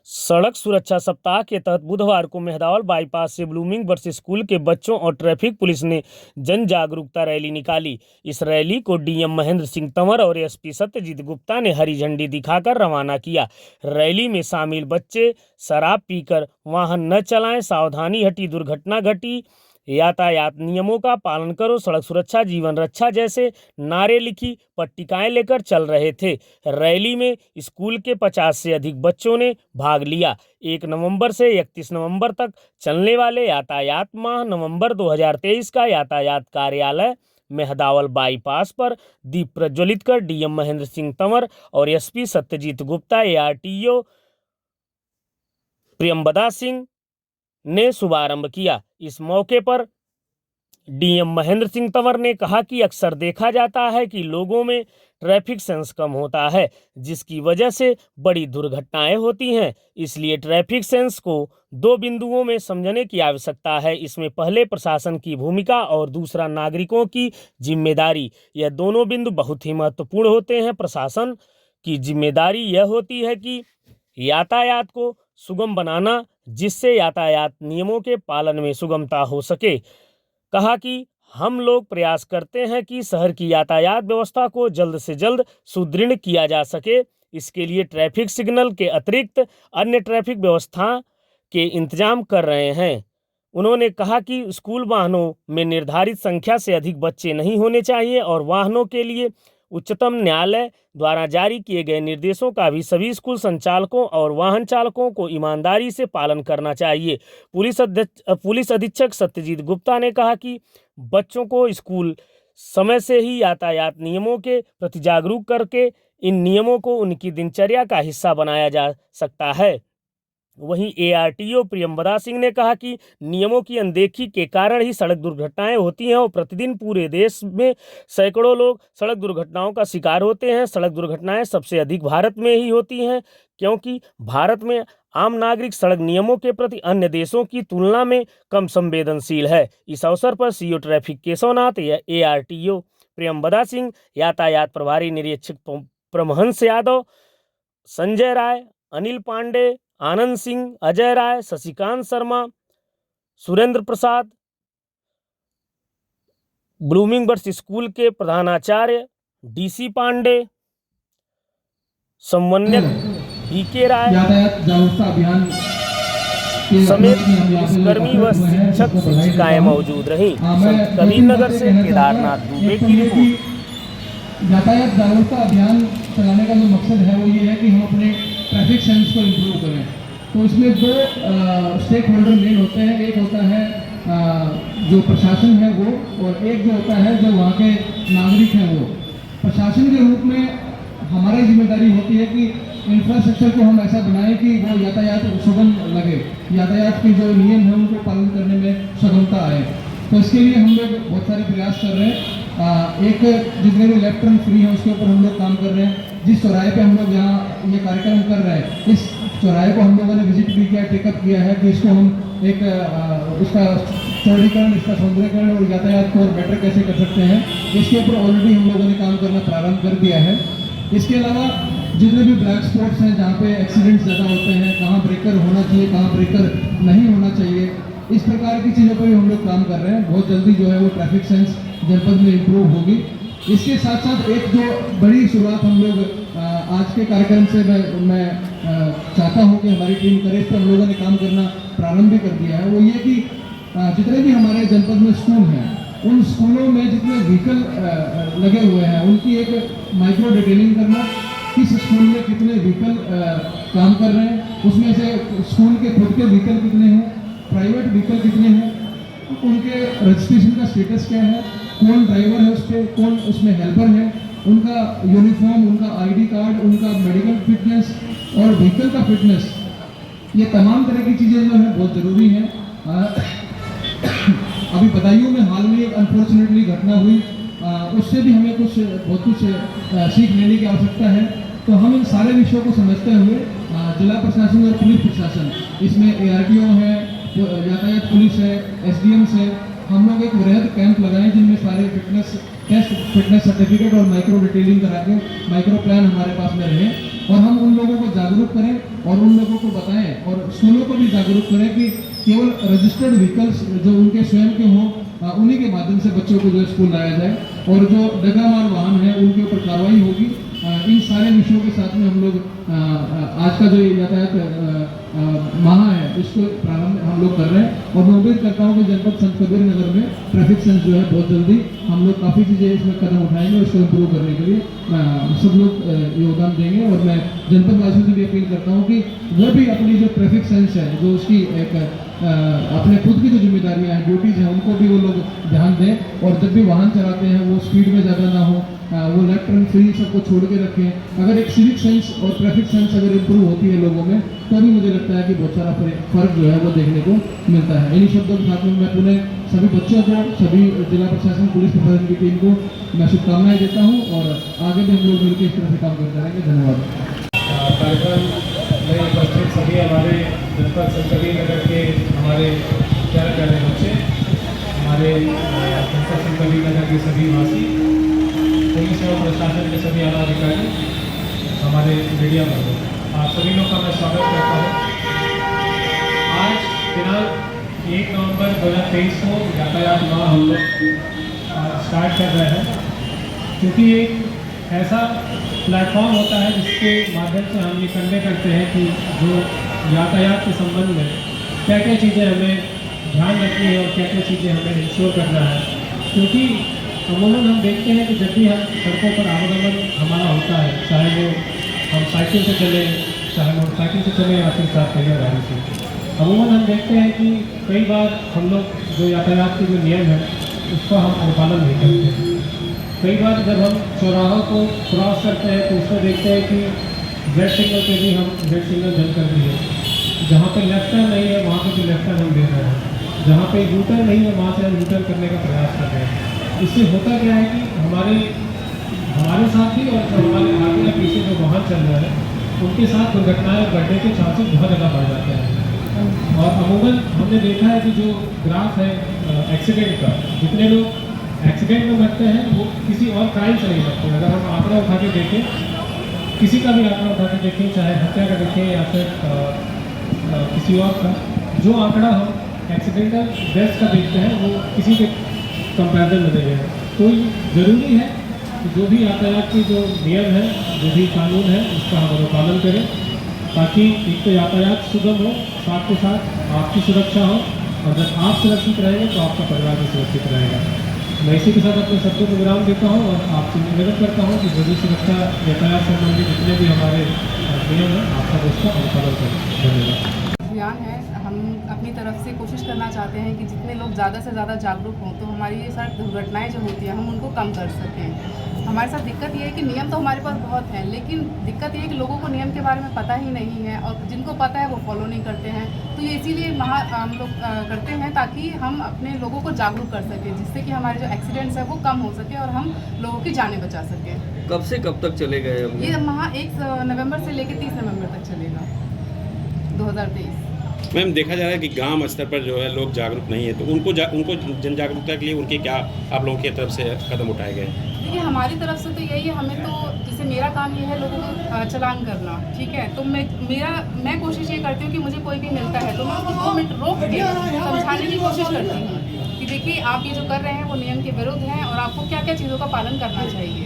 सड़क सुरक्षा सप्ताह के तहत बुधवार को मेहदावल बाईपास से ब्लूमिंग बर्ड्स स्कूल के बच्चों और ट्रैफिक पुलिस ने जन जागरूकता रैली निकाली। इस रैली को डीएम महेंद्र सिंह तंवर और एसपी सत्यजीत गुप्ता ने हरी झंडी दिखाकर रवाना किया। रैली में शामिल बच्चे शराब पीकर वाहन न चलाएं, सावधानी हटी दुर्घटना घटी, यातायात नियमों का पालन करो, सड़क सुरक्षा जीवन रक्षा जैसे नारे लिखी पट्टिकाएं लेकर चल रहे थे। रैली में स्कूल के 50 से अधिक बच्चों ने भाग लिया। 1 नवंबर से 31 नवंबर तक चलने वाले यातायात माह नवंबर 2023 का यातायात कार्यालय मेहदावल बाईपास पर दीप प्रज्वलित कर डीएम महेंद्र सिंह तंवर और एसपी सत्यजीत गुप्ता, एआरटीओ प्रियंबदा सिंह ने शुभारंभ किया। इस मौके पर डीएम महेंद्र सिंह तंवर ने कहा कि अक्सर देखा जाता है कि लोगों में ट्रैफिक सेंस कम होता है, जिसकी वजह से बड़ी दुर्घटनाएं होती हैं। इसलिए ट्रैफिक सेंस को 2 बिंदुओं में समझने की आवश्यकता है। इसमें पहले प्रशासन की भूमिका और दूसरा नागरिकों की जिम्मेदारी। यह दोनों बिंदु बहुत ही महत्वपूर्ण होते हैं। प्रशासन की जिम्मेदारी यह होती है कि यातायात को सुगम बनाना, जिससे यातायात नियमों के पालन में सुगमता हो सके। कहा कि हम लोग प्रयास करते हैं कि शहर की यातायात व्यवस्था को जल्द से जल्द सुदृढ़ किया जा सके। इसके लिए ट्रैफिक सिग्नल के अतिरिक्त अन्य ट्रैफिक व्यवस्था के इंतजाम कर रहे हैं। उन्होंने कहा कि स्कूल वाहनों में निर्धारित संख्या से अधिक बच्चे नहीं होने चाहिए और वाहनों के लिए उच्चतम न्यायालय द्वारा जारी किए गए निर्देशों का भी सभी स्कूल संचालकों और वाहन चालकों को ईमानदारी से पालन करना चाहिए। पुलिस अधीक्षक सत्यजीत गुप्ता ने कहा कि बच्चों को स्कूल समय से ही यातायात नियमों के प्रति जागरूक करके इन नियमों को उनकी दिनचर्या का हिस्सा बनाया जा सकता है। वहीं एआरटीओ प्रियंबदा सिंह ने कहा कि नियमों की अनदेखी के कारण ही सड़क दुर्घटनाएं होती हैं और प्रतिदिन पूरे देश में सैकड़ों लोग सड़क दुर्घटनाओं का शिकार होते हैं। सड़क दुर्घटनाएं सबसे अधिक भारत में ही होती हैं, क्योंकि भारत में आम नागरिक सड़क नियमों के प्रति अन्य देशों की तुलना में कम संवेदनशील है। इस अवसर पर CO traffic Keshavnath, ARTO Priyambada Singh, यातायात प्रभारी निरीक्षक Paramhans Yadav, Sanjay Rai, Anil Pandey, Anand Singh, Ajay Rai, Shashikant Sharma, Surendra Prasad, blooming birds school के प्रधानाचार्य डीसी पांडे, समन्वयक बीके राय यातायात जागरूकता अभियान समेत पुलिसकर्मी व शिक्षक शिक्षिकाएं मौजूद रहीं। संत कबीरनगर से केदारनाथ दुबे की रिपोर्ट। यातायात जागरूकता अभियान चलाने का जो मकसद है वो ये है कि हम अपने ट्रैफिक सेंस को इम्प्रूव करें। तो इसमें 2 स्टेक होल्डर मेन होते हैं। एक होता है जो प्रशासन है वो, और एक जो होता है जो वहाँ के नागरिक हैं वो। प्रशासन के रूप में हमारी जिम्मेदारी होती है कि इंफ्रास्ट्रक्चर को हम ऐसा बनाएं कि वो यातायात सुगम लगे, यातायात के जो नियम हैं उनको पालन करने में सुगमता आए। तो इसके लिए हम लोग बहुत सारे प्रयास कर रहे हैं। एक जितने भी लेफ्ट टर्न फ्री है उसके ऊपर हम लोग काम कर रहे हैं। जिस चौराहे पे हम लोग यहाँ ये कार्यक्रम कर रहे हैं, इस चौराहे को हम लोगों ने विजिट भी किया, टेकअप किया है कि इसको हम एक उसका चौड़ीकरण, इसका सौंदर्यकरण और यातायात को और बेटर कैसे कर सकते हैं, इसके ऊपर ऑलरेडी हम लोगों ने काम करना प्रारंभ कर दिया है। इसके अलावा जितने भी ब्लैक स्पॉट्स हैं जहाँ पे एक्सीडेंट्स ज़्यादा होते हैं, कहाँ ब्रेकर होना चाहिए, कहाँ ब्रेकर नहीं होना चाहिए, इस प्रकार की चीज़ों पर भी हम लोग काम कर रहे हैं। बहुत जल्दी जो है वो ट्रैफिक सेंस जनपद में इम्प्रूव होगी। इसके साथ साथ एक जो बड़ी शुरुआत हम लोग आज के कार्यक्रम से मैं चाहता हूँ कि हमारी टीम करे, इस पर हम लोगों ने काम करना प्रारंभ भी कर दिया है। वो ये कि जितने भी हमारे जनपद में स्कूल हैं, उन स्कूलों में जितने व्हीकल लगे हुए हैं उनकी एक माइक्रो डिटेलिंग करना, किस स्कूल में कितने व्हीकल काम कर रहे हैं, उसमें से स्कूल के खुद के व्हीकल कितने हैं, प्राइवेट व्हीकल कितने हैं, उनके रजिस्ट्रेशन का स्टेटस क्या है, कौन ड्राइवर है उस पर, कौन उसमें हेल्पर है, उनका यूनिफॉर्म, उनका आईडी कार्ड, उनका मेडिकल फिटनेस और व्हीकल का फिटनेस, ये तमाम तरह की चीज़ें जो है बहुत ज़रूरी हैं। अभी बदायूं में हाल में एक अनफॉर्चुनेटली घटना हुई, उससे भी हमें बहुत कुछ सीख लेने की आवश्यकता है। तो हम इन सारे विषयों को समझते हुए जिला प्रशासन और पुलिस प्रशासन, इसमें एआरटीओ है, यातायात पुलिस है, एसडीएम है, हम लोग एक वृहद कैंप लगाएं जिनमें सारे फिटनेस टेस्ट, फिटनेस सर्टिफिकेट और माइक्रो डिटेलिंग करा के माइक्रो प्लान हमारे पास में रहे। और हम उन लोगों को जागरूक करें और उन लोगों को बताएं और स्कूलों को भी जागरूक करें कि केवल रजिस्टर्ड व्हीकल्स जो उनके स्वयं के हों उन्हीं के माध्यम से बच्चों को जो है स्कूल लाया जाए और जो डगामार वाहन है उनके ऊपर कार्रवाई होगी। इन सारे विषयों के साथ में हम लोग आज का जो यातायात माह है इसको प्रारंभ हम लोग कर रहे हैं और मैं उम्मीद करता हूँ कि जनपद संत कबीर नगर में ट्रैफिक सेंस जो है बहुत जल्दी हम लोग काफ़ी चीज़ें इसमें कदम उठाएंगे और इसको इम्प्रूव करने के लिए सब लोग योगदान देंगे। और मैं जनपद वासियों से भी अपील करता हूँ कि वो भी अपनी जो ट्रैफिक सेंस है जो उसकी एक अपने खुद की जो जिम्मेदारियां हैं ड्यूटीज़ हैं उनको भी वो लोग ध्यान दें और जब भी वाहन चलाते हैं वो स्पीड में ज़्यादा ना हो, वो लेफ्ट टर्न फ्री सबको छोड़ के रखें। अगर एक सिविक सेंस और ट्रैफिक सेंस अगर इम्प्रूव होती है लोगों में तो भी मुझे लगता है कि बहुत सारा फर्क जो है वो देखने को मिलता है। इन्हीं शब्दों के साथ में मैं पुनः सभी बच्चों को, सभी जिला प्रशासन, पुलिस प्रशासन की टीम को मैं शुभकामनाएं देता हूँ और आगे भी हम लोग मिलकर इस तरह से काम करते रहेंगे। धन्यवाद। कार्यक्रम में उपस्थित सभी हमारे जनपद संत कबीर नगर के हमारे प्यारे प्यारे बच्चे, हमारे जनपद संत कबीर नगर के सभी वासी, पुलिस एवं प्रशासन के सभी आला अधिकारी, हमारे मीडिया वालों, आप सभी लोग का मैं स्वागत करता हूँ। आज दिनांक 1 नवंबर 2023 को यातायात माह हम लोग स्टार्ट कर रहे हैं, क्योंकि एक ऐसा प्लेटफॉर्म होता है जिसके माध्यम से हम ये कन्वे करते हैं कि जो यातायात के संबंध में क्या क्या चीज़ें हमें ध्यान रखनी है और क्या क्या चीज़ें हमें इंश्योर करना है। क्योंकि अमूमन हम देखते हैं कि जब भी हम सड़कों पर आवागमन हमारा होता है, चाहे वो हम साइकिल से चलें, चाहे मोटरसाइकिल से चलें या फिर 4 पहिया गाड़ी से, अमूमन हम देखते हैं कि कई बार हम लोग जो यातायात के जो नियम है उसका हम अनुपालन नहीं करते हैं। कई बार जब हम चौराहों को क्रॉस करते हैं तो उसमें देखते हैं कि रेड सिग्नल पे भी हम रेड सिग्नल जल कर दिए, जहाँ पे लेफ्ट टर्न नहीं है वहाँ पे भी लेफ्ट टर्न हम दे रहे हैं, जहाँ पे यू टर्न नहीं है वहाँ से हम यू टर्न करने का प्रयास कर रहे हैं। इससे होता क्या है कि हमारे साथ ही और जो हमारे आगे या पीछे जो वाहन चल रहे हैं उनके साथ दुर्घटनाएँ बढ़ने के चांसेस बहुत ज़्यादा बढ़ जाते हैं। और अमूमन हमने देखा है कि जो ग्राफ है एक्सीडेंट का, जितने लोग एक्सीडेंट में मरते हैं वो किसी और क्राइम से नहीं मरते। अगर हम आंकड़ा उठा के देखें, किसी का भी आंकड़ा उठा के देखें, चाहे हत्या का देखें या फिर किसी और का, जो आंकड़ा हम एक्सीडेंटल डेथ का देखते हैं वो किसी के कंपैरिजन में नहीं है। तो ज़रूरी है कि जो भी यातायात के जो नियम है, जो भी कानून है, उसका हम अनुपालन करें, ताकि एक तो यातायात सुगम हो, साथ के साथ आपकी सुरक्षा हो, और जब आप सुरक्षित रहेंगे तो आपका परिवार भी सुरक्षित रहेगा। मैं इसी के साथ अपने शब्दों को विराम देता हूँ और आपसे निवेदन करता हूँ कि जो भी सुरक्षा यातायात संबंधी जितने भी हमारे नियम हैं आप सब उसका अनुपालन करें। धन्यवाद। अभियान है, हम अपनी तरफ से कोशिश करना चाहते हैं कि जितने लोग ज़्यादा से ज़्यादा जागरूक हों तो हमारी ये सड़क दुर्घटनाएँ जो होती हैं हम उनको कम कर सकें। हमारे साथ दिक्कत ये है कि नियम तो हमारे पास बहुत हैं, लेकिन दिक्कत ये है कि लोगों को नियम के बारे में पता ही नहीं है और जिनको पता है वो फॉलो नहीं करते हैं। तो ये इसीलिए हम लोग करते हैं ताकि हम अपने लोगों को जागरूक कर सकें, जिससे कि हमारे जो एक्सीडेंट्स है वो कम हो सके और हम लोगों की जानें बचा सकें। कब से कब तक चलेगा ये माह 1 नवंबर से लेकर 30 नवंबर तक चलेगा 2023। मैम, देखा जा रहा है कि गांव स्तर पर जो है लोग जागरूक नहीं है, तो उनको जन जागरूकता के लिए उनके क्या आप लोगों की तरफ से कदम उठाए गए? देखिए, हमारी तरफ से तो यही है, हमें तो जैसे मेरा काम ये है लोगों को चालान करना, ठीक है। तो मैं कोशिश ये करती हूँ कि मुझे कोई भी मिलता है तो मैं उसको 2 मिनट रोक के समझाने की कोशिश करती हूँ कि देखिए आप ये जो कर रहे हैं वो नियम के विरुद्ध हैं और आपको क्या क्या चीज़ों का पालन करना चाहिए।